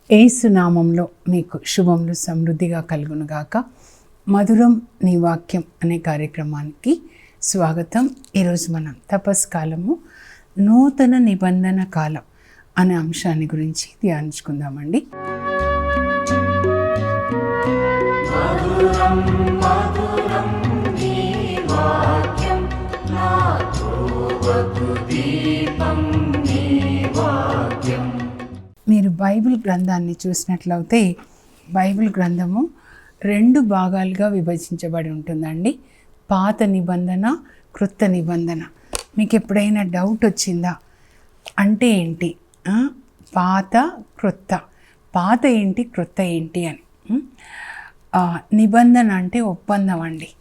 యేసు నామంలో మీకు శుభములు సమృద్ధిగా కలుగునుగాక. మధురం నీ వాక్యం అనే కార్యక్రమానికి స్వాగతం. ఈరోజు మనం తపస్కాలము నూతన నిబంధన కాలం అనే అంశాన్ని గురించి ధ్యానించుకుందామండి. మీరు బైబిల్ గ్రంథాన్ని చూసినట్లయితే బైబిల్ గ్రంథము 2 భాగాలుగా విభజించబడి ఉంటుందండి. పాత నిబంధన, క్రొత్త నిబంధన. మీకు ఎప్పుడైనా డౌట్ వచ్చిందా? అంటే ఏంటి పాత క్రొత్త, పాత ఏంటి క్రొత్త ఏంటి అని. నిబంధన అంటే ఒప్పందం అండి.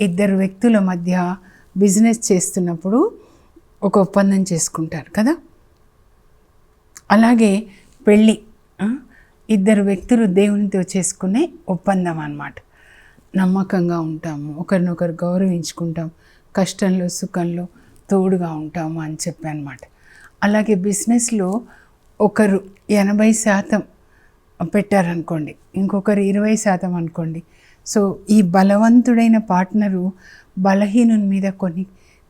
ఇద్దరు వ్యక్తుల మధ్య బిజినెస్ చేస్తున్నప్పుడు ఒక ఒప్పందం చేసుకుంటారు కదా. అలాగే పెళ్ళి ఇద్దరు వ్యక్తులు దేవునితో చేసుకునే ఒప్పందం అన్నమాట. నమ్మకంగా ఉంటాము, ఒకరినొకరు గౌరవించుకుంటాం, కష్టంలో సుఖంలో తోడుగా ఉంటాము అని చెప్పి అన్నమాట. అలాగే బిజినెస్లో ఒకరు 80% పెట్టారనుకోండి, ఇంకొకరు 20% అనుకోండి. సో ఈ బలవంతుడైన పార్ట్నరు బలహీనుని మీద కొన్ని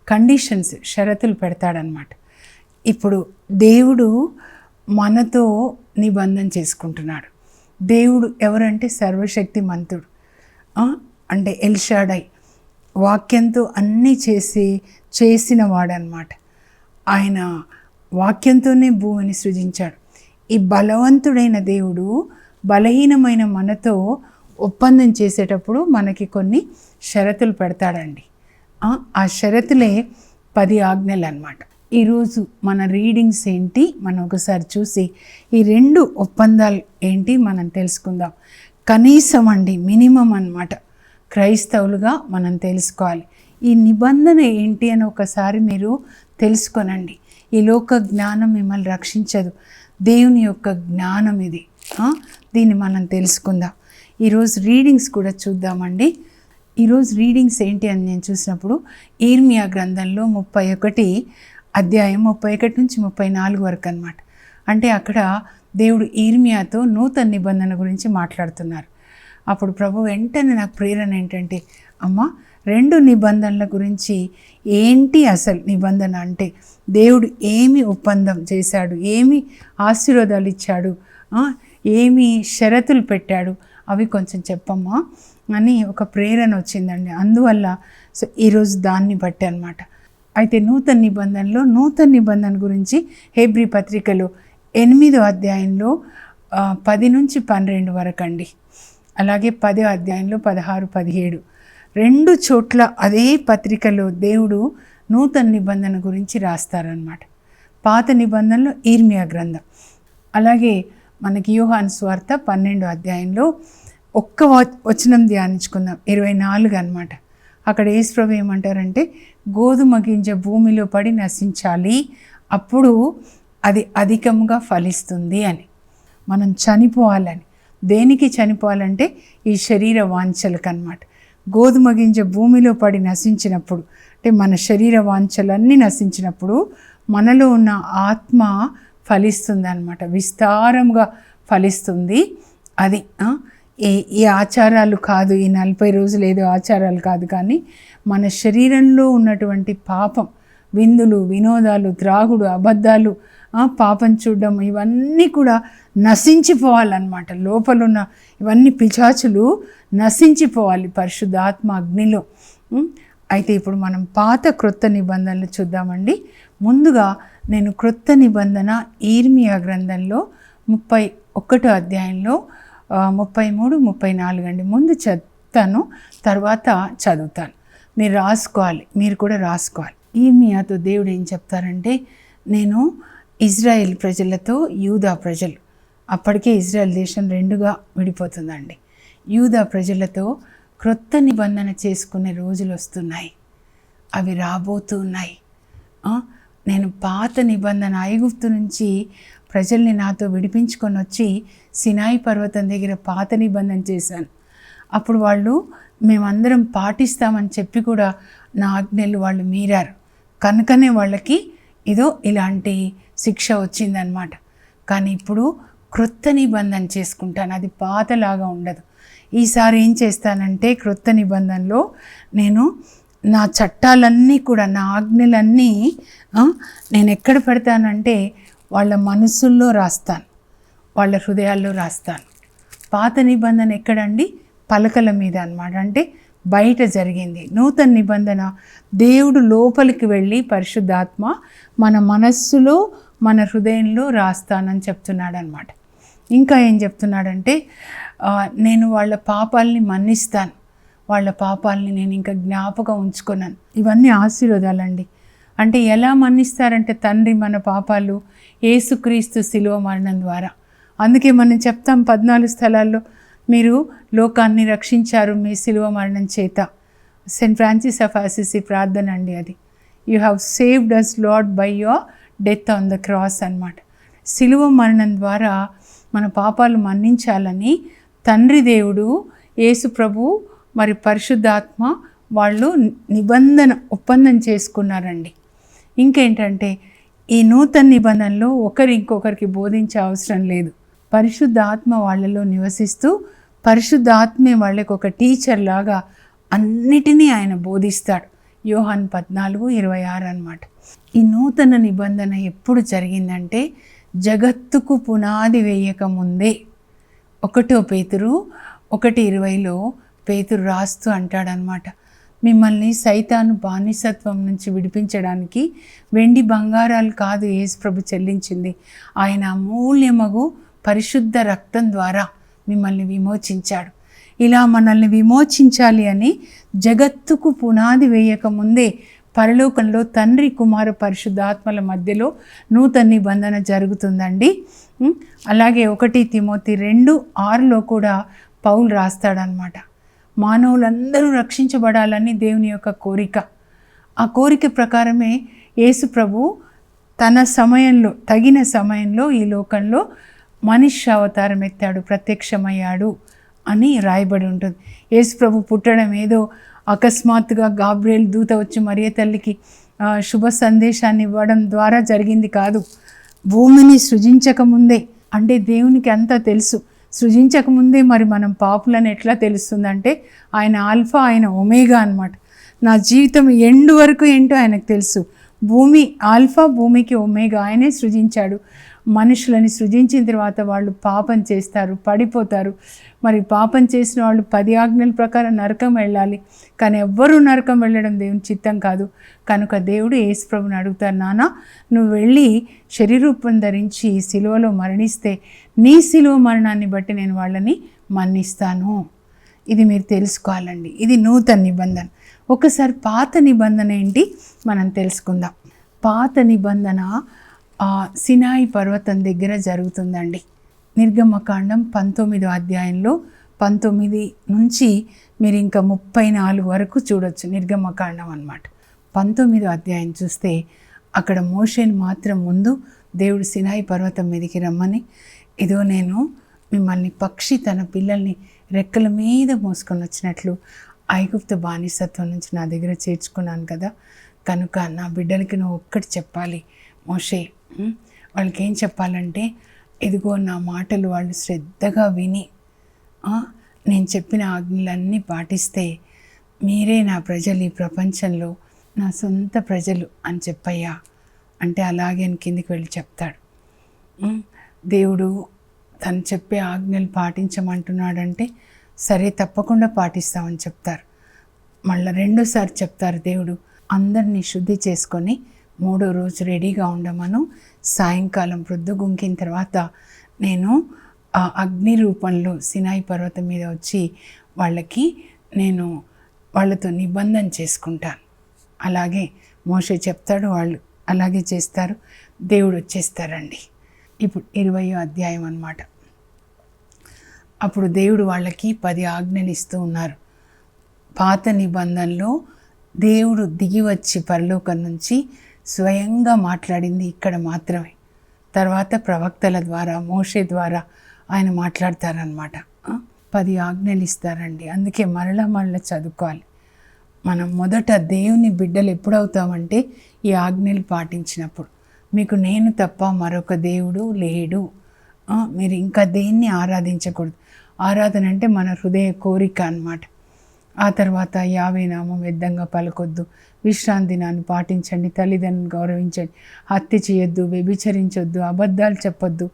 కండిషన్స్, షరతులు పెడతాడనమాట. ఇప్పుడు దేవుడు మనతో నిబంధన చేసుకుంటున్నాడు. దేవుడు ఎవరంటే సర్వశక్తి మంతుడు, అంటే ఎల్షాడై, వాక్యంతో అన్నీ చేసిన వాడనమాట. ఆయన వాక్యంతోనే భూమిని సృజించాడు. ఈ బలవంతుడైన దేవుడు బలహీనమైన మనతో ఒప్పందం చేసేటప్పుడు మనకి కొన్ని షరతులు పెడతాడండి. ఆ షరతులే 10 ఆజ్ఞలు అన్నమాట. ఈరోజు మన రీడింగ్స్ ఏంటి మనం ఒకసారి చూసి ఈ 2 ఒప్పందాలు ఏంటి మనం తెలుసుకుందాం. కనీసం అండి, మినిమం అన్నమాట, క్రైస్తవులుగా మనం తెలుసుకోవాలి. ఈ నిబంధన ఏంటి అని ఒకసారి మీరు తెలుసుకోనండి. ఈ లోక జ్ఞానం మిమ్మల్ని రక్షించదు, దేవుని యొక్క జ్ఞానం ఇది. దీన్ని మనం తెలుసుకుందాం. ఈరోజు రీడింగ్స్ కూడా చూద్దామండి. ఈరోజు రీడింగ్స్ ఏంటి అని నేను చూసినప్పుడు ఇర్మియా గ్రంథంలో 31 అధ్యాయం 31 నుంచి 34 వరకు అన్నమాట. అంటే అక్కడ దేవుడు ఇర్మియాతో నూతన నిబంధన గురించి మాట్లాడుతున్నారు. అప్పుడు ప్రభు వెంటనే నాకు ప్రేరణ ఏంటంటే, అమ్మ 2 నిబంధనల గురించి ఏంటి అసలు నిబంధన అంటే, దేవుడు ఏమి ఒప్పందం చేశాడు, ఏమి ఆశీర్వాదాలు ఇచ్చాడు, ఏమి షరతులు పెట్టాడు, అవి కొంచెం చెప్పమ్మా అని ఒక ప్రేరణ వచ్చిందండి. అందువల్ల సో ఈరోజు దాన్ని బట్టి అన్నమాట. అయితే నూతన నిబంధన గురించి హెబ్రీ పత్రికలో 8వ అధ్యాయంలో 10 నుంచి 12 వరకు అండి. అలాగే 10వ అధ్యాయంలో 16, 17 2 చోట్ల అదే పత్రికలో దేవుడు నూతన నిబంధన గురించి రాస్తారనమాట. పాత నిబంధనలో ఇర్మియా గ్రంథం. అలాగే మనకి యోహాను సువార్త 12వ అధ్యాయంలో ఒక్క వచనం ధ్యానించుకుందాం, 24 అన్నమాట. అక్కడ యేసు ప్రభు ఏమంటారంటే, గోధుమ గింజ భూమిలో పడి నశించాలి, అప్పుడు అది అధికంగా ఫలిస్తుంది అని. మనం చనిపోవాలని, దేనికి చనిపోవాలంటే ఈ శరీర వాంఛలకు అన్నమాట. గోధుమ గింజ భూమిలో పడి నశించినప్పుడు, అంటే మన శరీర వాంఛలన్నీ నశించినప్పుడు మనలో ఉన్న ఆత్మ ఫలిస్తుంది అన్నమాట, విస్తారంగా ఫలిస్తుంది. అది ఈ ఆచారాలు కాదు, ఈ 40 రోజులు ఏదో ఆచారాలు కాదు, కానీ మన శరీరంలో ఉన్నటువంటి పాపం, విందులు, వినోదాలు, త్రాగుడు, అబద్ధాలు, పాపం చూడడం, ఇవన్నీ కూడా నశించిపోవాలన్నమాట. లోపలున్న ఇవన్నీ పిశాచులు నశించిపోవాలి పరిశుద్ధాత్మ అగ్నిలో. అయితే ఇప్పుడు మనం పాత క్రొత్త నిబంధనలు చూద్దామండి. ముందుగా నేను క్రొత్త నిబంధన ఇర్మియా గ్రంథంలో 31వ అధ్యాయంలో 33, 34 అండి. ముందు చెప్తాను, తర్వాత చదువుతాను. మీరు రాసుకోవాలి, మీరు కూడా రాసుకోవాలి. ఇర్మియాతో దేవుడు ఏం చెప్తారంటే, నేను ఇజ్రాయెల్ ప్రజలతో యూదా ప్రజలు, అప్పటికే ఇజ్రాయెల్ దేశం 2గా విడిపోతుందండి. యూదా ప్రజలతో క్రొత్త నిబంధన చేసుకునే రోజులు వస్తున్నాయి, అవి రాబోతూ ఉన్నాయి. నేను పాత నిబంధన ఐగుప్తు నుంచి ప్రజల్ని నాతో విడిపించుకొని వచ్చి సినాయి పర్వతం దగ్గర పాత నిబంధన చేశాను. అప్పుడు వాళ్ళు మేమందరం పాటిస్తామని చెప్పి కూడా నా ఆజ్ఞలు వాళ్ళు మీరారు, కనుకనే వాళ్ళకి ఇలాంటి శిక్ష వచ్చిందనమాట. కానీ ఇప్పుడు క్రొత్త నిబంధన చేసుకుంటాను, అది పాతలాగా ఉండదు. ఈసారి ఏం చేస్తానంటే క్రొత్త నిబంధనలో నేను నా చట్టాలన్నీ కూడా, నా ఆజ్ఞలన్నీ నేను ఎక్కడ పెడతానంటే వాళ్ళ మనసుల్లో రాస్తాను, వాళ్ళ హృదయాల్లో రాస్తాను. పాత నిబంధన ఎక్కడండి? పలకల మీద అన్నమాట, అంటే బయట జరిగింది. నూతన నిబంధన దేవుడు లోపలికి వెళ్ళి పరిశుద్ధాత్మ మన మనస్సులో మన హృదయంలో రాస్తానని చెప్తున్నాడు అన్నమాట. ఇంకా ఏం చెప్తున్నాడంటే నేను వాళ్ళ పాపాలని మన్నిస్తాను, వాళ్ళ పాపాలని నేను ఇంకా జ్ఞాపకం ఉంచుకున్నాను. ఇవన్నీ ఆశీర్వాదాలండి. అంటే ఎలా మన్నిస్తారంటే తండ్రి మన పాపాలు యేసుక్రీస్తు శిలువ మరణం ద్వారా. అందుకే మనం చెప్తాం 14 స్థలాల్లో, మీరు లోకాన్ని రక్షించారు మీ శిలువ మరణం చేత. సెయింట్ ఫ్రాన్సిస్ ఆఫ్ అసిసి ప్రార్థన అండి అది. You have saved us Lord by your death on the cross అన్నమాట. శిలువ మరణం ద్వారా మన పాపాలు మన్నించాలని తండ్రి దేవుడు, యేసు ప్రభు, మరి పరిశుద్ధాత్మ వాళ్ళు నిబంధన ఒప్పందం చేసుకున్నారండి. ఇంకేంటంటే ఈ నూతన నిబంధనలో ఒకరు ఇంకొకరికి బోధించే అవసరం లేదు. పరిశుద్ధాత్మ వాళ్ళలో నివసిస్తూ పరిశుద్ధాత్మే వాళ్ళకి ఒక టీచర్ లాగా అన్నిటినీ ఆయన బోధిస్తాడు. యోహాను 14:26 అన్నమాట. ఈ నూతన నిబంధన ఎప్పుడు జరిగిందంటే జగత్తుకు పునాది వేయక ముందే. 1 పేతురు 1:20లో పేతురు రాస్తూ అంటాడనమాట, మిమ్మల్ని సైతాను బానిసత్వం నుంచి విడిపించడానికి వెండి బంగారాలు కాదు యేసు ప్రభు చెల్లించింది, ఆయన అమూల్యమగు పరిశుద్ధ రక్తం ద్వారా మిమ్మల్ని విమోచించాడు. ఇలా మనల్ని విమోచించాలి అని జగత్తుకు పునాది వేయక ముందే పరలోకంలో తండ్రి కుమార పరిశుద్ధాత్మల మధ్యలో నూతన నిబంధన జరుగుతుందండి. అలాగే 1 తిమోతి 2:6లో కూడా పౌలు రాస్తాడనమాట, మానవులందరూ రక్షించబడాలని దేవుని యొక్క కోరిక. ఆ కోరిక ప్రకారమే యేసు ప్రభు తన సమయంలో, తగిన సమయంలో ఈ లోకంలో మనిషి అవతారం ఎత్తాడు, ప్రత్యక్షమయ్యాడు అని రాయబడి ఉంటుంది. యేసు ప్రభు పుట్టడం ఏదో అకస్మాత్తుగా గాబ్రియేల్ దూత వచ్చి మరియ తల్లికి శుభ సందేశాన్ని ఇవ్వడం ద్వారా జరిగింది కాదు. భూమిని సృజించకముందే, అంటే దేవునికి అంతా తెలుసు. సృజించకముందే మరి మనం పాపులని ఎట్లా తెలుస్తుందంటే ఆయన ఆల్ఫా, ఆయన ఒమేగా అన్నమాట. నా జీవితం ఎండు వరకు ఏంటో ఆయనకు తెలుసు. భూమి ఆల్ఫా, భూమికి ఒమేగా, ఆయనే సృజించాడు. మనుషులని సృజించిన తర్వాత వాళ్ళు పాపం చేస్తారు, పడిపోతారు. మరి పాపం చేసిన వాళ్ళు 10 ఆజ్ఞల ప్రకారం నరకం వెళ్ళాలి, కానీ ఎవ్వరూ నరకం వెళ్ళడం దేవుని చిత్తం కాదు. కనుక దేవుడు యేసు ప్రభుని అడుగుతారు, నాన్న నువ్వు వెళ్ళి శరీరూపం ధరించి సిలువలో మరణిస్తే నీ సిలువ మరణాన్ని బట్టి నేను వాళ్ళని మన్నిస్తాను. ఇది మీరు తెలుసుకోవాలండి. ఇది నూతన నిబంధన. ఒకసారి పాత నిబంధన ఏంటి మనం తెలుసుకుందాం. పాత నిబంధన సినాయి పర్వతం దగ్గర జరుగుతుందండి. నిర్గమకాండం 19వ అధ్యాయంలో 19 నుంచి మీరు ఇంకా 34 వరకు చూడొచ్చు. నిర్గమకాండం అన్నమాట. 19వ అధ్యాయం చూస్తే అక్కడ మోషేని మాత్రం ముందు దేవుడు సినాయి పర్వతం మీదకి రమ్మని, ఇదో నేను మిమ్మల్ని పక్షి తన పిల్లల్ని రెక్కల మీద మోసుకొని వచ్చినట్లు ఐగుప్తు బానిసత్వం నుంచి నా దగ్గర చేర్చుకున్నాను కదా, కనుక నా బిడ్డలకి నువ్వు ఒక్కటి చెప్పాలి మోషే. వాళ్ళకి ఏం చెప్పాలంటే, ఇదిగో నా మాటలు వాళ్ళు శ్రద్ధగా విని నేను చెప్పిన ఆజ్ఞలన్నీ పాటిస్తే మీరే నా ప్రజలు, ఈ ప్రపంచంలో నా సొంత ప్రజలు అని చెప్పయ్యా అంటే అలాగే కిందికి వెళ్ళి చెప్తాడు. దేవుడు తను చెప్పే ఆజ్ఞలు పాటించమంటున్నాడంటే సరే తప్పకుండా పాటిస్తామని చెప్తారు. మళ్ళీ 2సారి చెప్తారు దేవుడు, అందరినీ శుద్ధి చేసుకొని 3వ రోజు రెడీగా ఉండమను. సాయంకాలం ప్రొద్దుగుంకిన తర్వాత నేను ఆ అగ్ని రూపంలో సినాయి పర్వతం మీద వచ్చి నేను వాళ్ళతో నిబంధన చేసుకుంటాను. అలాగే మోషే చెప్తాడు, వాళ్ళు అలాగే చేస్తారు. దేవుడు వచ్చేస్తారండి. ఇప్పుడు 20వ అధ్యాయం అన్నమాట. అప్పుడు దేవుడు వాళ్ళకి 10 ఆజ్ఞలు ఇస్తూ ఉన్నారు. పాత నిబంధనలో దేవుడు దిగి వచ్చి పరలోకం నుంచి స్వయంగా మాట్లాడింది ఇక్కడ మాత్రమే. తర్వాత ప్రవక్తల ద్వారా, మోషే ద్వారా ఆయన మాట్లాడతారనమాట. 10 ఆజ్ఞలు ఇస్తారండి. అందుకే మరలా చదువుకోవాలి. మనం మొదట దేవుని బిడ్డలు ఎప్పుడవుతామంటే ఈ ఆజ్ఞలు పాటించినప్పుడు. మీకు నేను తప్ప మరొక దేవుడు లేడు మీరు ఇంకా దేన్ని ఆరాధించకూడదు. ఆరాధన అంటే మన హృదయ కోరిక అన్నమాట. ఆ తర్వాత యావే నామం వ్యర్థంగా పలకొద్దు, విశ్రాంతి దినాన్ని పాటించండి, తల్లిదండ్రులను గౌరవించండి, హత్య చేయొద్దు, వ్యభిచరించొద్దు, అబద్ధాలు చెప్పొద్దు,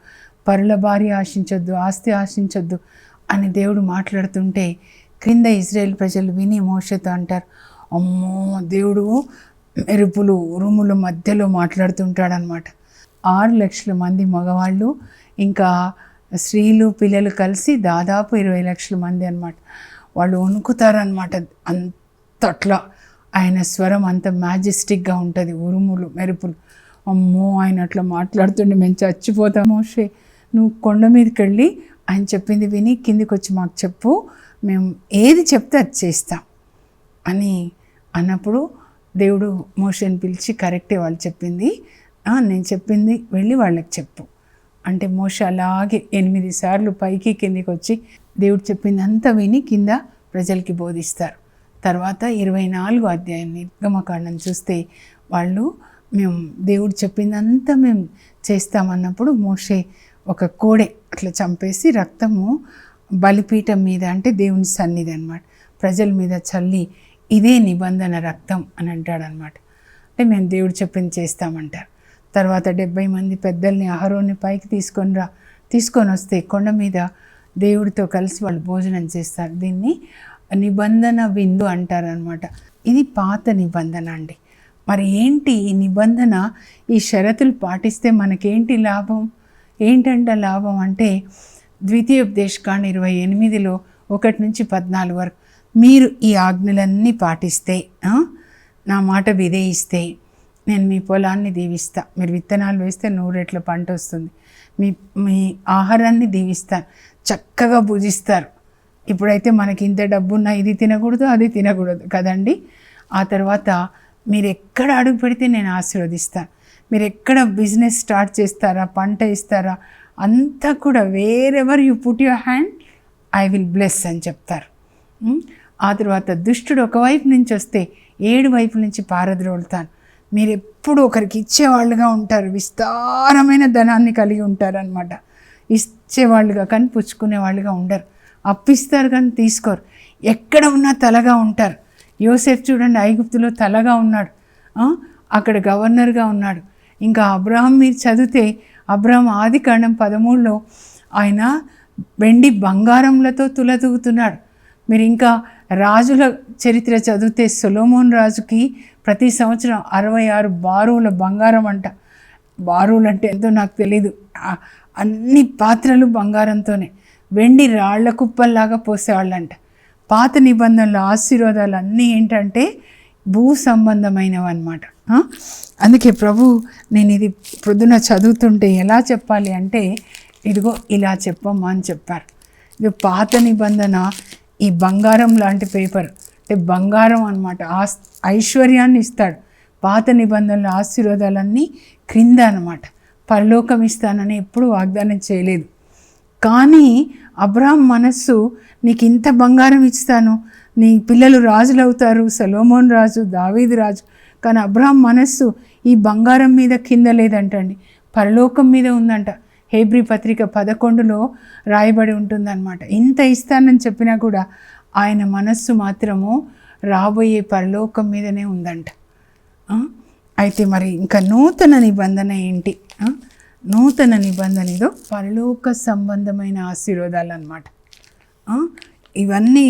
పరుల భార్య ఆశించొద్దు, ఆస్తి ఆశించొద్దు అని దేవుడు మాట్లాడుతుంటే క్రింద ఇజ్రాయేల్ ప్రజలు విని మోషేతో అంటారు, అమ్మో దేవుడు మెరుపులు ఉరుముల మధ్యలో మాట్లాడుతుంటాడనమాట. 6 లక్షల మంది మగవాళ్ళు ఇంకా స్త్రీలు పిల్లలు కలిసి దాదాపు 20 లక్షల మంది అనమాట. వాళ్ళు వణుకుతారనమాట. అంతట్లా ఆయన స్వరం అంత మ్యాజెస్టిక్గా ఉంటుంది, ఉరుములు మెరుపులు. అమ్మో ఆయన అట్లా మాట్లాడుతుండే మేము చచ్చిపోతాం. మోషే నువ్వు కొండ మీదకి వెళ్ళి ఆయన చెప్పింది విని కిందికి వచ్చి మాకు చెప్పు, మేము ఏది చెప్తే అది చేస్తాం అని అన్నప్పుడు దేవుడు మోషేని పిలిచి కరెక్టే వాళ్ళు చెప్పింది, నేను చెప్పింది వెళ్ళి వాళ్ళకి చెప్పు అంటే మోషే అలాగే 8 సార్లు పైకి కిందికి వచ్చి దేవుడు చెప్పింది అంతా విని కింద ప్రజలకి బోధిస్తారు. తర్వాత 24వ అధ్యాయం నిర్గమకాండం చూస్తే వాళ్ళు మేము దేవుడు చెప్పిందంతా మేము చేస్తామన్నప్పుడు మోషే ఒక కోడె అట్లా చంపేసి రక్తము బలిపీఠం మీద అంటే దేవుని సన్నిధి అనమాట ప్రజల మీద చల్లి ఇదే నిబంధన రక్తం అని అంటాడనమాట. అంటే మేము దేవుడు చెప్పింది చేస్తామంటారు. తర్వాత 70 మంది పెద్దల్ని అహరోన్ని పైకి తీసుకొని వస్తే కొండ మీద దేవుడితో కలిసి వాళ్ళు భోజనం చేస్తారు. దీన్ని నిబంధన విందు అంటారనమాట. ఇది పాత నిబంధన అండి. మరి ఏంటి ఈ నిబంధన, ఈ షరతులు పాటిస్తే మనకేంటి లాభం? ఏంటంటే లాభం అంటే ద్వితీయోపదేశకాండ 28లో 1 నుంచి 14 వరకు మీరు ఈ ఆజ్ఞలన్నీ పాటిస్తే, నా మాట విధేయిస్తే నేను మీ పొలాన్ని దీవిస్తా, మీరు విత్తనాలు వేస్తే 100 రెట్ల పంట వస్తుంది, మీ ఆహారాన్ని దీవిస్తాను, చక్కగా భుజిస్తారు. ఇప్పుడైతే మనకి ఇంత డబ్బున్నా ఇది తినకూడదు అది తినకూడదు కదండి. ఆ తర్వాత మీరు ఎక్కడ అడుగు పెడితే నేను ఆశీర్వదిస్తాను, మీరు ఎక్కడ బిజినెస్ స్టార్ట్ చేస్తారా, పంట ఇస్తారా, అంతా కూడా wherever you put your hand I will bless అని చెప్తారు. ఆ తర్వాత దుష్టుడు ఒకవైపు నుంచి వస్తే 7 వైపుల నుంచి పారద్రోలుతాను. మీరు ఎప్పుడు ఒకరికి ఇచ్చేవాళ్ళుగా ఉంటారు, విస్తారమైన ధనాన్ని కలిగి ఉంటారనమాట. ఇచ్చేవాళ్ళుగా కానీ పుచ్చుకునే వాళ్ళుగా ఉండరు, అప్పిస్తారు కానీ తీసుకోరు, ఎక్కడ ఉన్నా తలగా ఉంటారు. యోసేఫ్ చూడండి ఐగుప్తులో తలగా ఉన్నాడు, అక్కడ గవర్నర్గా ఉన్నాడు. ఇంకా అబ్రహాం మీరు చదివితే అబ్రహాం ఆదికాండం 13లో ఆయన వెండి బంగారంలతో తులతూగుతున్నాడు. మీరు ఇంకా రాజుల చరిత్ర చదివితే సొలొమోన్ రాజుకి ప్రతి సంవత్సరం 66 బారుల బంగారం అంట. బారులు అంటే ఎంతో నాకు తెలీదు, అన్ని పాత్రలు బంగారంతోనే, వెండి రాళ్ల కుప్పల్లాగా పోసేవాళ్ళంట. పాత నిబంధనల ఆశీర్వాదాలు అన్నీ ఏంటంటే భూ సంబంధమైనవి అన్నమాట. అందుకే ప్రభు నేను ఇది పొద్దున చదువుతుంటే ఎలా చెప్పాలి అంటే ఇదిగో ఇలా చెప్పమ్మా అని చెప్పారు. ఇది పాత నిబంధన ఈ బంగారం లాంటి పేపర్, అంటే బంగారం అన్నమాట, ఐశ్వర్యాన్ని ఇస్తాడు. పాత నిబంధనల ఆశీర్వాదాలన్నీ క్రింద అన్నమాట. పరలోకం ఇస్తానని ఎప్పుడు వాగ్దానం చేయలేదు. కానీ అబ్రహాం మనస్సు నీకు ఇంత బంగారం ఇస్తాను, నీ పిల్లలు రాజులు అవుతారు, సొలొమోన్ రాజు, దావీదు రాజు. కానీ అబ్రహాం మనస్సు ఈ బంగారం మీద కింద లేదంటండి, పరలోకం మీద ఉందంట. హెబ్రీ పత్రిక 11లో రాయబడి ఉంటుందన్నమాట. ఇంత ఇస్తానని చెప్పినా కూడా ఆయన మనస్సు మాత్రము రాబోయే పరలోకం మీదనే ఉందంట. అయితే మరి ఇంకా నూతన నిబంధన ఏంటి? నూతన నిబంధన ఇదో పరలోక సంబంధమైన ఆశీర్వాదాలు అన్నమాట. ఇవన్నీ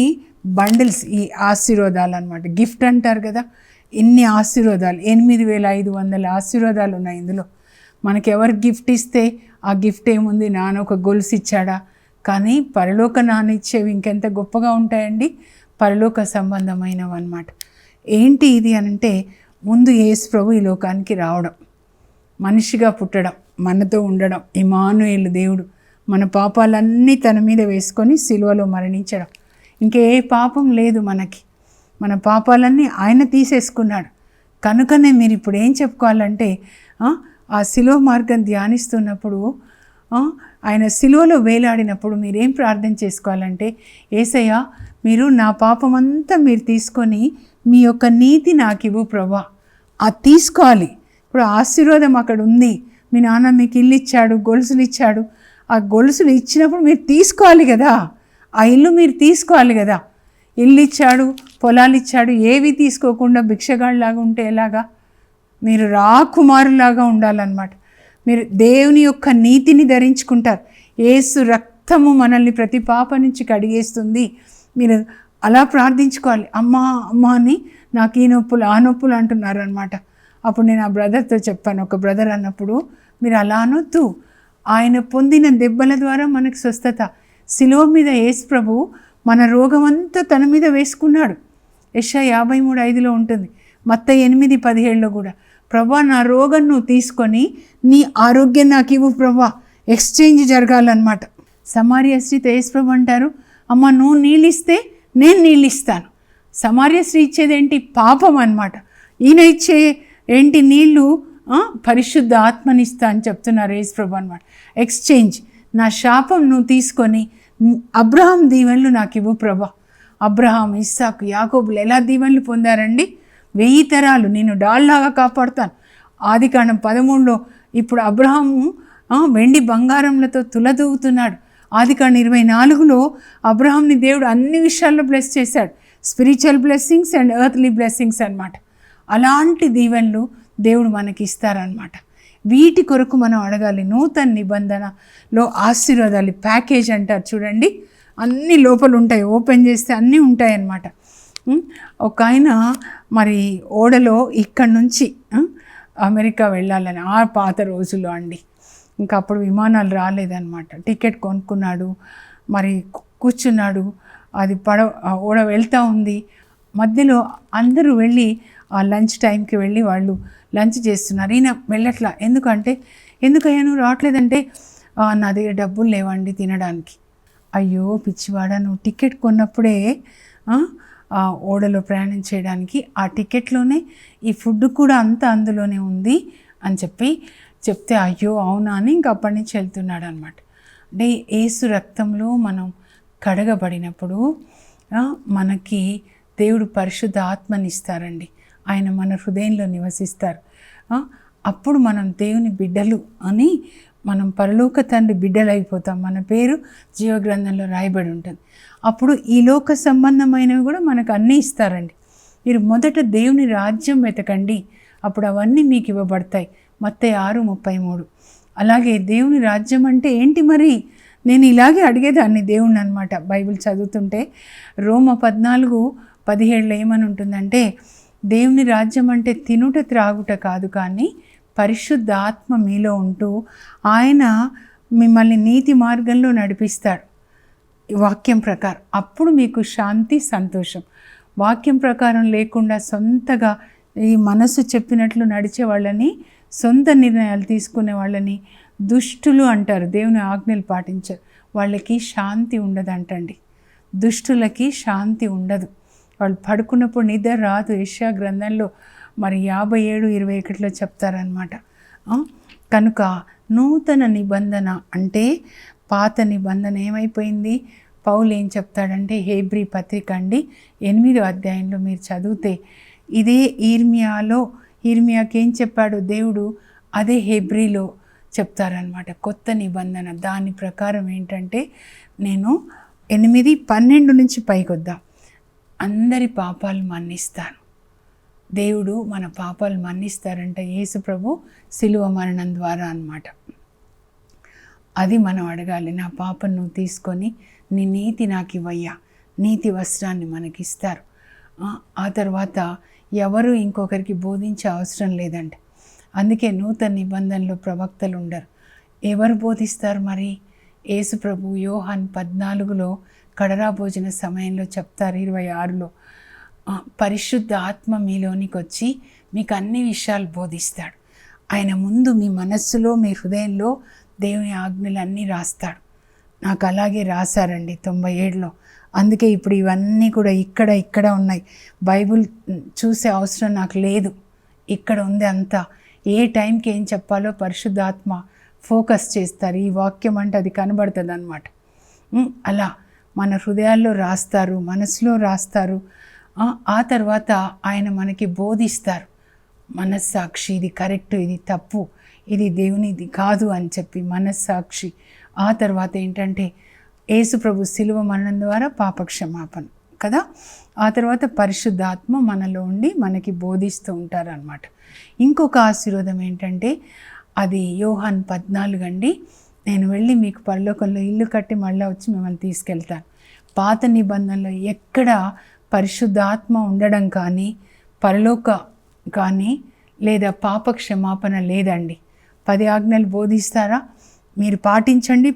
బండిల్స్, ఈ ఆశీర్వాదాలు అన్నమాట. గిఫ్ట్ అంటారు కదా, ఇన్ని ఆశీర్వాదాలు 8500 ఆశీర్వాదాలు ఉన్నాయి ఇందులో. మనకి ఎవరు గిఫ్ట్ ఇస్తే ఆ గిఫ్ట్ ఏముంది, నాన్న ఒక గొలుసు ఇచ్చాడా, కానీ పరలోక నాన్న ఇచ్చేవి ఇంకెంత గొప్పగా ఉంటాయండి, పరలోక సంబంధమైనవి అన్నమాట. ఏంటి ఇది అంటే ముందు యేసు ప్రభు ఈ లోకానికి రావడం, మనిషిగా పుట్టడం, మనతో ఉండడం, ఇమ్మానుయేలు దేవుడు మన పాపాలన్నీ తన మీద వేసుకొని సిలువలో మరణించడం. ఇంకే పాపం లేదు మనకి, మన పాపాలన్నీ ఆయన తీసేసుకున్నాడు. కనుకనే మీరు ఇప్పుడు ఏం చెప్పుకోవాలంటే ఆ సిలువ మార్గం ధ్యానిస్తున్నప్పుడు, ఆయన సిలువలో వేలాడినప్పుడు మీరేం ప్రార్థన చేసుకోవాలంటే, యేసయ్య మీరు నా పాపమంతా మీరు తీసుకొని మీ యొక్క నీతి నాకు ఇవ్వు ప్రభా, అది తీసుకోవాలి. ఇప్పుడు ఆశీర్వాదం అక్కడ ఉంది. మీ నాన్న మీకు ఇల్లు ఇచ్చాడు, గొలుసులు ఇచ్చాడు, ఆ గొలుసులు ఇచ్చినప్పుడు మీరు తీసుకోవాలి కదా, ఆ ఇల్లు మీరు తీసుకోవాలి కదా. ఇల్లు ఇచ్చాడు, పొలాలు ఇచ్చాడు, ఏవి తీసుకోకుండా భిక్షగాళ్ళలాగా ఉంటే ఎలాగా? మీరు రాకుమారులాగా ఉండాలన్నమాట. మీరు దేవుని యొక్క నీతిని ధరించుకుంటారు. యేసు రక్తము మనల్ని ప్రతి పాప నుంచి కడిగేస్తుంది. మీరు అలా ప్రార్థించుకోవాలి. అమ్మా అమ్మా అని నాకు ఈ నొప్పులు ఆ నొప్పులు అంటున్నారు అనమాట. అప్పుడు నేను ఆ బ్రదర్తో చెప్పాను, ఒక బ్రదర్ అన్నప్పుడు మీరు అలా అనొద్దు, ఆయన పొందిన దెబ్బల ద్వారా మనకు స్వస్థత. శిలువ మీద యేసు ప్రభు మన రోగమంతా తన మీద వేసుకున్నాడు. యెషయా 53:5 ఉంటుంది, మత్తయి 8:17 కూడా. ప్రభా నా రోగం నువ్వు తీసుకొని నీ ఆరోగ్యం నాకు ఇవ్వు ప్రభా. ఎక్స్చేంజ్ జరగాలన్నమాట. సమార్య స్త్రీతో యేసు ప్రభు అంటారు, అమ్మ నువ్వు నీళ్ళు ఇస్తే నేను నీళ్ళు ఇస్తాను. సమార్య స్త్రీ ఇచ్చేది ఏంటి? పాపం అన్నమాట. ఈయన ఇచ్చే ఏంటి? నీళ్ళు, పరిశుద్ధ ఆత్మనిస్తా అని చెప్తున్నారు యేసు ప్రభు అన్నమాట. ఎక్స్చేంజ్. నా శాపం నువ్వు తీసుకొని అబ్రహాం దీవెనలు నాకు ఇవ్వు ప్రభా. అబ్రహాం, ఇస్సాకు, యాకోబులు ఎలా దీవెనలు పొందారండి? 1000 తరాలు నేను డాల్లాగా కాపాడుతాను. ఆదికాండం 13లో ఇప్పుడు అబ్రహాము వెండి బంగారంలతో తులదూగుతున్నాడు. ఆదికాండం 24లో అబ్రహాంని దేవుడు అన్ని విషయాల్లో బ్లెస్ చేశాడు. Spiritual blessings and earthly blessings అన్నమాట. అలాంటి దీవెనలు దేవుడు మనకి ఇస్తారనమాట. వీటి కొరకు మనం అడగాలి. నూతన నిబంధనలో ఆశీర్వాదాలు ప్యాకేజ్ అంటారు చూడండి, అన్ని లోపల ఉంటాయి. ఓపెన్ చేస్తే అన్నీ ఉంటాయన్నమాట. ఒక ఆయన మరి ఓడలో ఇక్కడి నుంచి అమెరికా వెళ్ళాలని, ఆ పాత రోజుల్లో అండి, ఇంకా అప్పుడు విమానాలు రాలేదన్నమాట. టికెట్ కొనుక్కున్నాడు, మరి కూర్చున్నాడు. అది ఓడ వెళ్తూ ఉంది. మధ్యలో అందరూ వెళ్ళి ఆ లంచ్ టైంకి వెళ్ళి వాళ్ళు లంచ్ చేస్తున్నారు. ఈయన వెళ్ళట్లా. ఎందుకయ్యా నువ్వు రావట్లేదంటే, నా దగ్గర డబ్బులు లేవండి తినడానికి. అయ్యో పిచ్చివాడా, నువ్వు టికెట్ కొన్నప్పుడే ఓడలో ప్రయాణం చేయడానికి ఆ టికెట్లోనే ఈ ఫుడ్ కూడా అంతా అందులోనే ఉంది అని చెప్తే అయ్యో అవునా అని ఇంక అప్పటి నుంచి వెళ్తున్నాడు అనమాట. అంటే యేసు రక్తంలో మనం కడగబడినప్పుడు మనకి దేవుడు పరిశుద్ధ ఆత్మనిస్తారండి. ఆయన మన హృదయంలో నివసిస్తారు. అప్పుడు మనం దేవుని బిడ్డలు అని, మనం పరలోక తండ్రి బిడ్డలు అయిపోతాం. మన పేరు జీవగ్రంథంలో రాయబడి ఉంటుంది. అప్పుడు ఈ లోక సంబంధమైనవి కూడా మనకు అన్నీ ఇస్తారండి. మీరు మొదట దేవుని రాజ్యం వెతకండి, అప్పుడు అవన్నీ మీకు ఇవ్వబడతాయి. మత్తయి 6:33. అలాగే దేవుని రాజ్యం అంటే ఏంటి మరి? నేను ఇలాగే అడిగేదాన్ని దేవుణ్ణి అనమాట బైబిల్ చదువుతుంటే. రోమ 14:17 ఏమని ఉంటుందంటే, దేవుని రాజ్యం అంటే తినుట త్రాగుట కాదు, కానీ పరిశుద్ధ ఆత్మ మీలో ఉంటూ ఆయన మిమ్మల్ని నీతి మార్గంలో నడిపిస్తాడు వాక్యం ప్రకారం. అప్పుడు మీకు శాంతి, సంతోషం. వాక్యం ప్రకారం లేకుండా సొంతగా ఈ మనసు చెప్పినట్లు నడిచే వాళ్ళని, సొంత నిర్ణయాలు తీసుకునే వాళ్ళని దుష్టులు అంటారు. దేవుని ఆజ్ఞలు పాటించారు. వాళ్ళకి శాంతి ఉండదంటండి. దుష్టులకి శాంతి ఉండదు. వాళ్ళు పడుకున్నప్పుడు నిద్ర రాదు. యెషయా గ్రంథంలో మరి 57:21 చెప్తారనమాట. కనుక నూతన నిబంధన అంటే పాత నిబంధన ఏమైపోయింది? పౌలు ఏం చెప్తాడంటే, హెబ్రీ పత్రిక అండి 8వ అధ్యాయంలో మీరు చదివితే ఇదే ఇర్మియాకి ఏం చెప్పాడు దేవుడు, అదే హెబ్రీలో చెప్తారనమాట. కొత్త నిబంధన దాని ప్రకారం ఏంటంటే, నేను 8:12 నుంచి పైకొద్దాం. అందరి పాపాలు మన్నిస్తాను. దేవుడు మన పాపాలు మన్నిస్తారంట యేసు ప్రభు శిలువ మరణం ద్వారా అన్నమాట. అది మనం అడగాలి. నా పాపను నువ్వు తీసుకొని నీ నీతి నాకు ఇవ్వయ్యా. నీతి వస్త్రాన్ని మనకిస్తారు. ఆ తర్వాత ఎవరు ఇంకొకరికి బోధించే అవసరం లేదంట. అందుకే నూతన నిబంధనలో ప్రవక్తలు ఉండరు. ఎవరు బోధిస్తారు మరి? యేసు ప్రభు యోహాన్ 14లో కడరా భోజన సమయంలో చెప్తారు 26లో, పరిశుద్ధ ఆత్మ మీలోనికి వచ్చి మీకు అన్ని విషయాలు బోధిస్తాడు. ఆయన ముందు మీ మనస్సులో, మీ హృదయంలో దేవుని ఆజ్ఞలన్నీ రాస్తాడు. నాకు అలాగే రాశారండి 97లో. అందుకే ఇప్పుడు ఇవన్నీ కూడా ఇక్కడ ఉన్నాయి. బైబిల్ చూసే అవసరం నాకు లేదు, ఇక్కడ ఉంది అంతా. ఏ టైంకి ఏం చెప్పాలో పరిశుద్ధాత్మ ఫోకస్ చేస్తారు. ఈ వాక్యం అంటే అది కనబడుతుంది అన్నమాట. అలా మన హృదయాల్లో రాస్తారు, మనసులో రాస్తారు. ఆ తర్వాత ఆయన మనకి బోధిస్తారు. మనస్సాక్షి, ఇది కరెక్ట్, ఇది తప్పు, ఇది దేవునిది కాదు అని చెప్పి మనస్సాక్షి ఆ తర్వాత ఏంటంటే యేసు ప్రభు శిలువ మరణం ద్వారా పాపక్షమాపణ కదా. ఆ తర్వాత పరిశుద్ధాత్మ మనలో ఉండి మనకి బోధిస్తూ ఉంటారనమాట. ఇంకొక ఆశీర్వాదం ఏంటంటే అది యోహాన్ 14 అండి. నేను వెళ్ళి మీకు పరలోకంలో ఇల్లు కట్టి మళ్ళీ వచ్చి మిమ్మల్ని తీసుకెళ్తాను. పాత నిబంధనలో ఎక్కడ పరిశుద్ధాత్మ ఉండడం కానీ పరలోక కానీ లేదా పాప క్షమాపణ లేదండి. 10 ఆజ్ఞలు బోధిస్తారా, మీరు పాటించండి,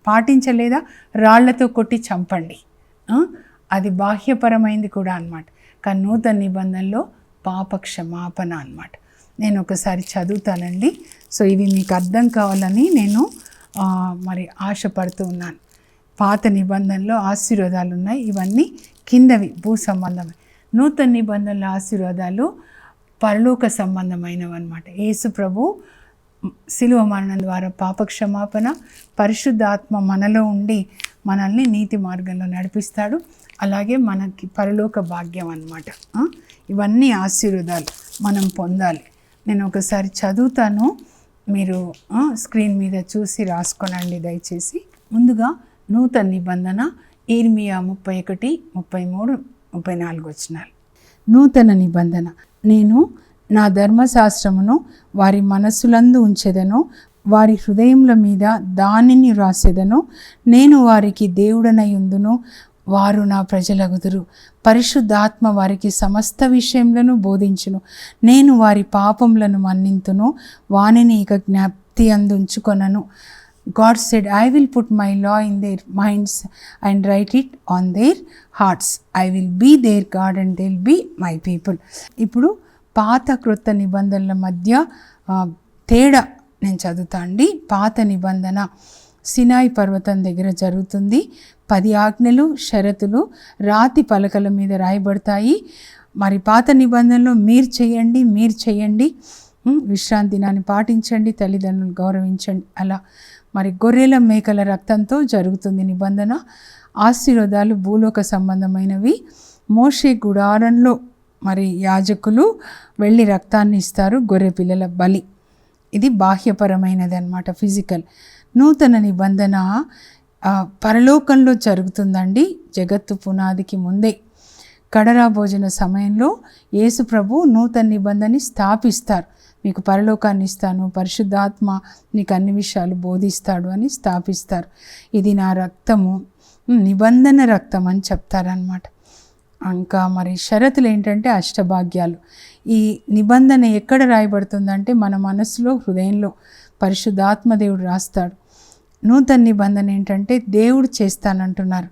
పాటించలేదా రాళ్లతో కొట్టి చంపండి. అది బాహ్యపరమైంది కూడా అన్నమాట. కానీ నూతన నిబంధనలో పాప క్షమాపణ అన్నమాట. నేను ఒకసారి చదువుతానండి. సో ఇవి మీకు అర్థం కావాలని నేను మరి ఆశపడుతూ ఉన్నాను. పాత నిబంధనలో ఆశీర్వాదాలు ఉన్నాయి, ఇవన్నీ కిందవి భూ సంబంధమే. నూతన నిబంధనల ఆశీర్వాదాలు పరలోక సంబంధమైనవి అన్నమాట. యేసు ప్రభు శిలువ మరణం ద్వారా పాపక్షమాపణ, పరిశుద్ధాత్మ మనలో ఉండి మనల్ని నీతి మార్గంలో నడిపిస్తాడు. అలాగే మనకి పరలోక భాగ్యం అన్నమాట. ఇవన్నీ ఆశీర్వాదాలు మనం పొందాలి. నేను ఒకసారి చదువుతాను, మీరు స్క్రీన్ మీద చూసి రాసుకోనండి దయచేసి. ముందుగా నూతన నిబంధన ఇర్మియా 31, 33, 34 వచనాలు. నూతన నిబంధన, నేను నా ధర్మశాస్త్రమును వారి మనస్సులందు ఉంచెదను, వారి హృదయముల మీద దానిని రాసెదను. నేను వారికి దేవుడనై ఉందును, వారు నా ప్రజలగుదురు. పరిశుద్ధాత్మ వారికి సమస్త విషయములను బోధించును. నేను వారి పాపములను మన్నింతును, వానిని ఇక జ్ఞప్తి అందుంచుకొనను. God said, I will put my law in their minds and write it on their hearts. I will be their God and they'll be my people. ఇప్పుడు పాత క్రొత్త నిబంధనల మధ్య తేడా నేను చదువుతా అండి. పాత నిబంధన సినాయి పర్వతం దగ్గర జరుగుతుంది. 10 ఆజ్ఞలు, షరతులు రాతి పలకల మీద రాయబడతాయి. మరి పాత నిబంధనలో మీరు చేయండి, విశ్రాంతి దినాన్ని పాటించండి, తల్లిదండ్రులు గౌరవించండి, అలా మరి గొర్రెల మేకల రక్తంతో జరుగుతుంది నిబంధన. ఆశీర్వాదాలు భూలోక సంబంధమైనవి. మోషే గుడారంలో మరి యాజకులు వెళ్ళి రక్తాన్ని ఇస్తారు, గొర్రె పిల్లల బలి. ఇది బాహ్యపరమైనది అన్నమాట, ఫిజికల్. నూతన నిబంధన పరలోకంలో జరుగుతుందండి, జగత్తు పునాదికి ముందే. కడరా భోజన సమయంలో యేసు ప్రభు నూతన నిబంధనని స్థాపిస్తారు. మీకు పరలోకాన్ని ఇస్తాను, పరిశుద్ధాత్మ నీకు అన్ని విషయాలు బోధిస్తాడు అని స్థాపిస్తారు. ఇది నా రక్తము, నిబంధన రక్తం అని చెప్తారనమాట. ఇంకా మరి షరతులు ఏంటంటే అష్టభాగ్యాలు. ఈ నిబంధన ఎక్కడ రాయబడుతుందంటే మన మనసులో, హృదయంలో పరిశుద్ధాత్మ దేవుడు రాస్తాడు. నూతన నిబంధన ఏంటంటే దేవుడు చేస్తానంటున్నారు.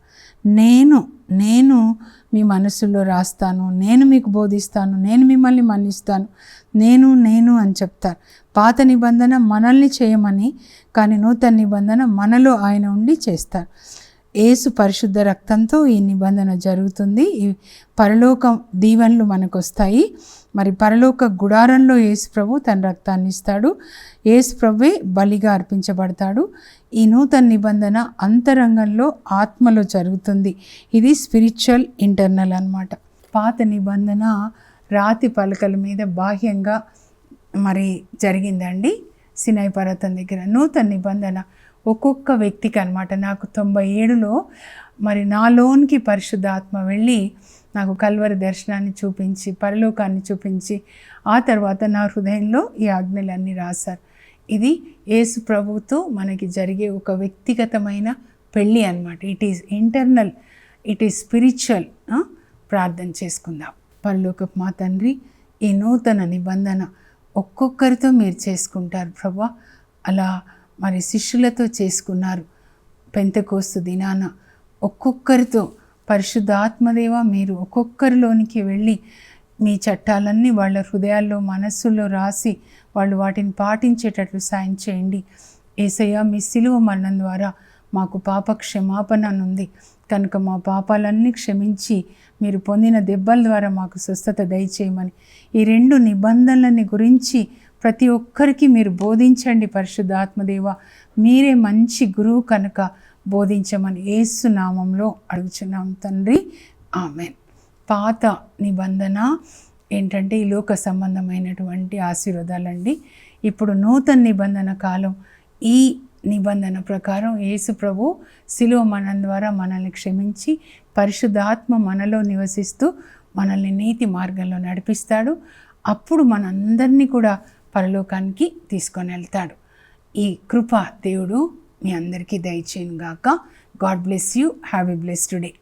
నేను మీ మనసులో రాస్తాను, నేను మీకు బోధిస్తాను, నేను మిమ్మల్ని మన్నిస్తాను, నేను అని చెప్తారు. పాత నిబంధన మనల్ని చేయమని, కానీ నూతన నిబంధన మనలో ఆయన ఉండి చేస్తారు. యేసు పరిశుద్ధ రక్తంతో ఈ నిబంధన జరుగుతుంది. ఈ పరలోక దీవెనలు మనకు వస్తాయి. మరి పరలోక గుడారంలో యేసు ప్రభు తన రక్తాన్ని ఇస్తాడు. యేసు ప్రభువే బలిగా అర్పించబడతాడు. ఈ నూతన నిబంధన అంతరంగంలో ఆత్మలో జరుగుతుంది. ఇది స్పిరిచువల్ ఇంటర్నల్ అన్నమాట. పాత నిబంధన రాతి పలకల మీద బాహ్యంగా మరి జరిగిందండి సినాయి పర్వతం దగ్గర. నూతన నిబంధన ఒక్కొక్క వ్యక్తికి అన్నమాట. నాకు 97లో మరి నాలోనికి పరిశుద్ధాత్మ వెళ్ళి నాకు కల్వరి దర్శనాన్ని చూపించి, పరలోకాన్ని చూపించి, ఆ తర్వాత నా హృదయంలో ఈ ఆజ్ఞలన్నీ రాశారు. ఇది యేసు ప్రభుతో మనకి జరిగే ఒక వ్యక్తిగతమైన పెళ్ళి అన్నమాట. It is internal, it is spiritual. ప్రార్థన చేసుకుందాం. పరలోకపు మా తండ్రి, ఈ నూతన నిబంధన ఒక్కొక్కరితో మీరు చేసుకుంటారు ప్రభువా. అలా మరి శిష్యులతో చేసుకున్నారు. పెంతెకోస్తు దినాన ఒక్కొక్కరితో పరిశుద్ధాత్మదేవ మీరు ఒక్కొక్కరిలోనికి వెళ్ళి మీ చట్టాలన్నీ వాళ్ళ హృదయాల్లో, మనస్సుల్లో రాసి వాళ్ళు వాటిని పాటించేటట్లు సాయం చేయండి. యేసయ్య, మీ సిలువ మరణం ద్వారా మాకు పాప క్షమాపణ ఉంది కనుక మా పాపాలన్నీ క్షమించి మీరు పొందిన దెబ్బల ద్వారా మాకు స్వస్థత దయచేయమని, ఈ 2 నిబంధనలని గురించి ప్రతి ఒక్కరికి మీరు బోధించండి పరిశుద్ధాత్మదేవ. మీరే మంచి గురువు కనుక బోధించమని యేసు నామంలో అడుగుచున్నాం తండ్రి, ఆమెన్. పాత నిబంధన ఏంటంటే ఈ లోక సంబంధమైనటువంటి ఆశీర్వాదాలండి. ఇప్పుడు నూతన నిబంధన కాలం. ఈ నిబంధన ప్రకారం యేసు ప్రభు శిలువ మరణం ద్వారా మనల్ని క్షమించి పరిశుద్ధాత్మ మనలో నివసిస్తూ మనల్ని నీతి మార్గంలో నడిపిస్తాడు. అప్పుడు మనందరినీ కూడా పరలోకానికి తీసుకొని వెళ్తాడు. ఈ కృప దేవుడు మీ అందరికీ దయచేయను గాక. God bless you. Have a blessed day.